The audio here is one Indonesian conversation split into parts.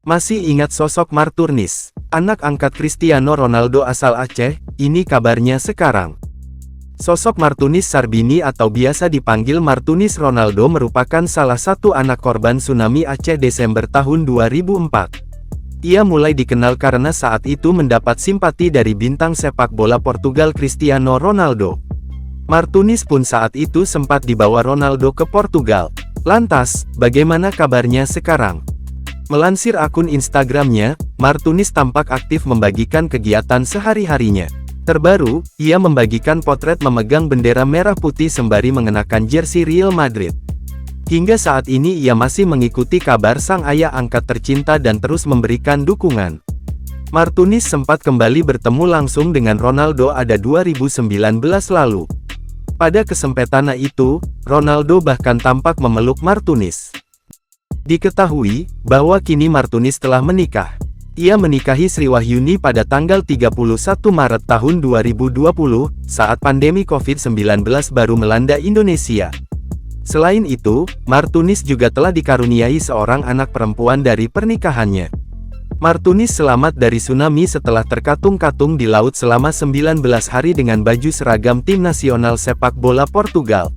Masih ingat sosok Marturnis, anak angkat Cristiano Ronaldo asal Aceh? Ini kabarnya sekarang. Sosok Marturnis Sarbini atau biasa dipanggil Marturnis Ronaldo merupakan salah satu anak korban tsunami Aceh Desember tahun 2004. Ia mulai dikenal karena saat itu mendapat simpati dari bintang sepak bola Portugal Cristiano Ronaldo. Marturnis pun saat itu sempat dibawa Ronaldo ke Portugal. Lantas, bagaimana kabarnya sekarang? Melansir akun Instagramnya, Marturnis tampak aktif membagikan kegiatan sehari-harinya. Terbaru, ia membagikan potret memegang bendera merah putih sembari mengenakan jersey Real Madrid. Hingga saat ini ia masih mengikuti kabar sang ayah angkat tercinta dan terus memberikan dukungan. Marturnis sempat kembali bertemu langsung dengan Ronaldo pada 2019 lalu. Pada kesempatan itu, Ronaldo bahkan tampak memeluk Marturnis. Diketahui bahwa kini Marturnis telah menikah. Ia menikahi Sri Wahyuni pada tanggal 31 Maret tahun 2020, saat pandemi COVID-19 baru melanda Indonesia. Selain itu, Marturnis juga telah dikaruniai seorang anak perempuan dari pernikahannya. Marturnis selamat dari tsunami setelah terkatung-katung di laut selama 19 hari dengan baju seragam tim nasional sepak bola Portugal.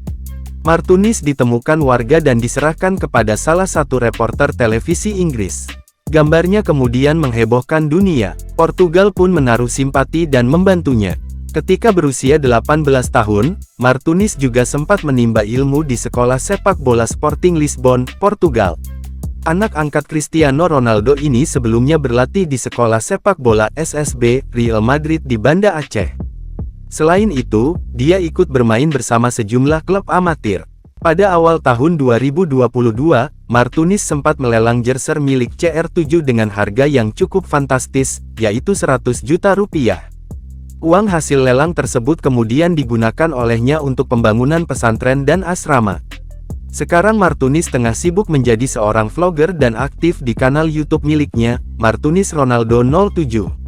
Marturnis ditemukan warga dan diserahkan kepada salah satu reporter televisi Inggris. Gambarnya kemudian menghebohkan dunia. Portugal pun menaruh simpati dan membantunya. Ketika berusia 18 tahun, Marturnis juga sempat menimba ilmu di sekolah sepak bola Sporting Lisbon, Portugal. Anak angkat Cristiano Ronaldo ini sebelumnya berlatih di sekolah sepak bola SSB Real Madrid di Banda Aceh. Selain itu, dia ikut bermain bersama sejumlah klub amatir. Pada awal tahun 2022, Marturnis sempat melelang jersey milik CR7 dengan harga yang cukup fantastis, yaitu 100 juta rupiah. Uang hasil lelang tersebut kemudian digunakan olehnya untuk pembangunan pesantren dan asrama. Sekarang Marturnis tengah sibuk menjadi seorang vlogger dan aktif di kanal YouTube miliknya, Marturnis Ronaldo 07.